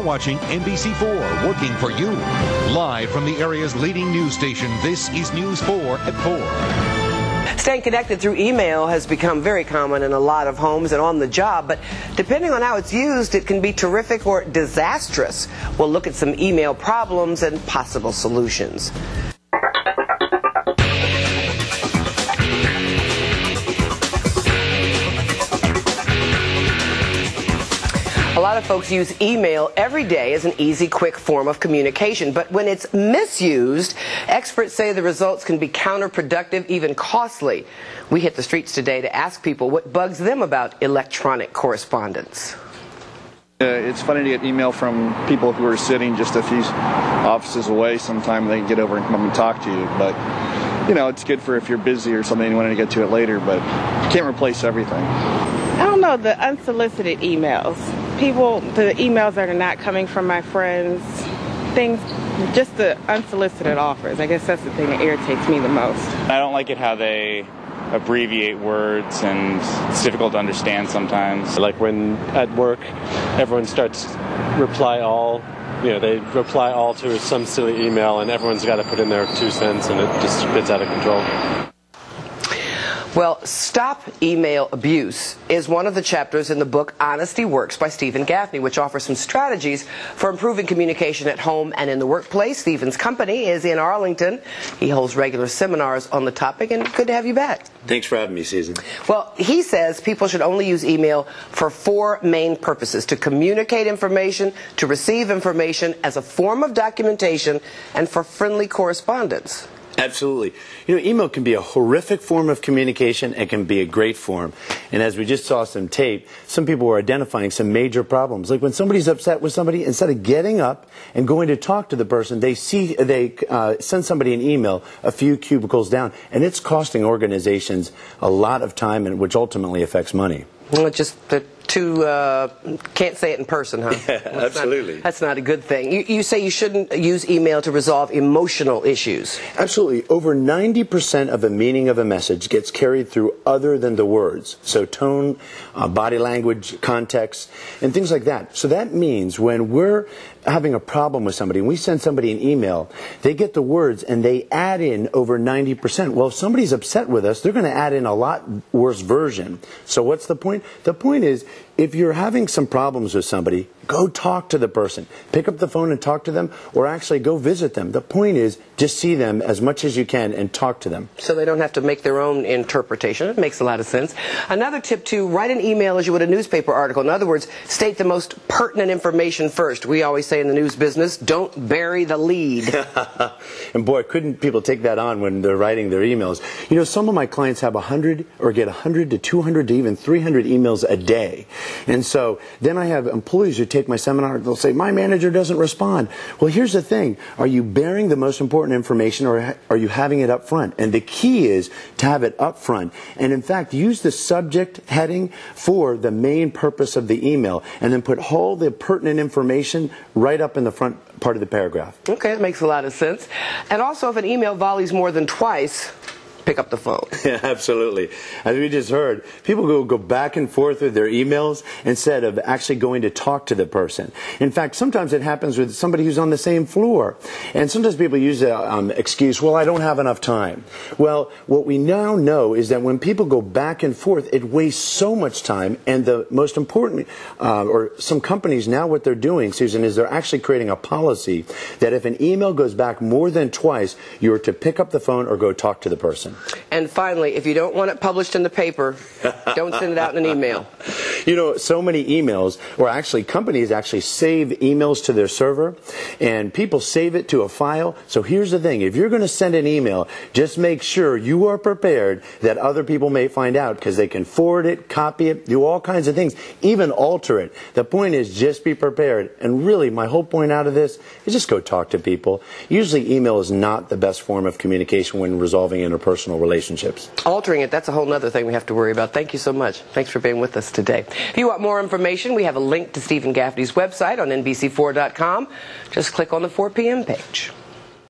watching NBC4, working for you. Live from the area's leading news station, this is News 4 at 4. Staying connected through email has become very common in a lot of homes and on the job, but depending on how it's used, it can be terrific or disastrous. We'll look at some email problems and possible solutions. A lot of folks use email every day as an easy, quick form of communication, but when it's misused, experts say the results can be counterproductive, even costly. We hit the streets today to ask people what bugs them about electronic correspondence. It's funny to get email from people who are sitting just a few offices away. Sometime they can get over and come and talk to you, but you know, it's good for if you're busy or something and you want to get to it later, but you can't replace everything. I don't know, the unsolicited emails. The emails that are not coming from my friends, just the unsolicited offers. I guess that's the thing that irritates me the most. I don't like it how they abbreviate words, and it's difficult to understand sometimes. Like when at work, everyone starts reply all. You know, they reply all to some silly email, and everyone's got to put in their 2 cents, and it just gets out of control. Well, Stop Email Abuse is one of the chapters in the book Honesty Works by Stephen Gaffney, which offers some strategies for improving communication at home and in the workplace. Stephen's company is in Arlington. He holds regular seminars on the topic, and good to have you back. Thanks for having me, Susan. Well, he says people should only use email for 4 main purposes: to communicate information, to receive information, as a form of documentation, and for friendly correspondence. Absolutely. You know, email can be a horrific form of communication and can be a great form. And as we just saw some tape, some people were identifying some major problems. Like when somebody's upset with somebody, instead of getting up and going to talk to the person, they send somebody an email a few cubicles down, and it's costing organizations a lot of time, and which ultimately affects money. Well, can't say it in person, huh? Yeah, well, absolutely. That's not a good thing. You say you shouldn't use email to resolve emotional issues. Absolutely. Over 90% of the meaning of a message gets carried through other than the words. So tone, body language, context, and things like that. So that means when we're having a problem with somebody and we send somebody an email, they get the words and they add in over 90%. Well, if somebody's upset with us, they're going to add in a lot worse version. So what's the point? The point is, if you're having some problems with somebody, go talk to the person. Pick up the phone and talk to them, or actually go visit them. The point is, just see them as much as you can and talk to them. So they don't have to make their own interpretation. It makes a lot of sense. Another tip, too, write an email as you would a newspaper article. In other words, state the most pertinent information first. We always say in the news business, don't bury the lead. And boy, couldn't people take that on when they're writing their emails. You know, some of my clients have 100 or get 100 to 200 to even 300 emails a day. And so then I have employees who take my seminar, they'll say, my manager doesn't respond. Well, here's the thing. Are you bearing the most important information, or are you having it up front? And the key is to have it up front. And in fact, use the subject heading for the main purpose of the email, and then put all the pertinent information right up in the front part of the paragraph. Okay, that makes a lot of sense. And also, if an email volleys more than twice, pick up the phone. Yeah, absolutely. As we just heard, people go back and forth with their emails instead of actually going to talk to the person. In fact, sometimes it happens with somebody who's on the same floor. And sometimes people use the excuse, well, I don't have enough time. Well, what we now know is that when people go back and forth, it wastes so much time. And the most important, or some companies now what they're doing, Susan, is they're actually creating a policy that if an email goes back more than twice, you're to pick up the phone or go talk to the person. And finally, if you don't want it published in the paper, don't send it out in an email. You know, so many emails, or actually companies actually save emails to their server, and people save it to a file. So here's the thing. If you're going to send an email, just make sure you are prepared that other people may find out, because they can forward it, copy it, do all kinds of things, even alter it. The point is just be prepared. And really, my whole point out of this is just go talk to people. Usually email is not the best form of communication when resolving interpersonal relationships. Altering it, that's a whole other thing we have to worry about. Thank you so much. Thanks for being with us today. If you want more information, we have a link to Stephen Gaffney's website on NBC4.com. Just click on the 4 p.m. page.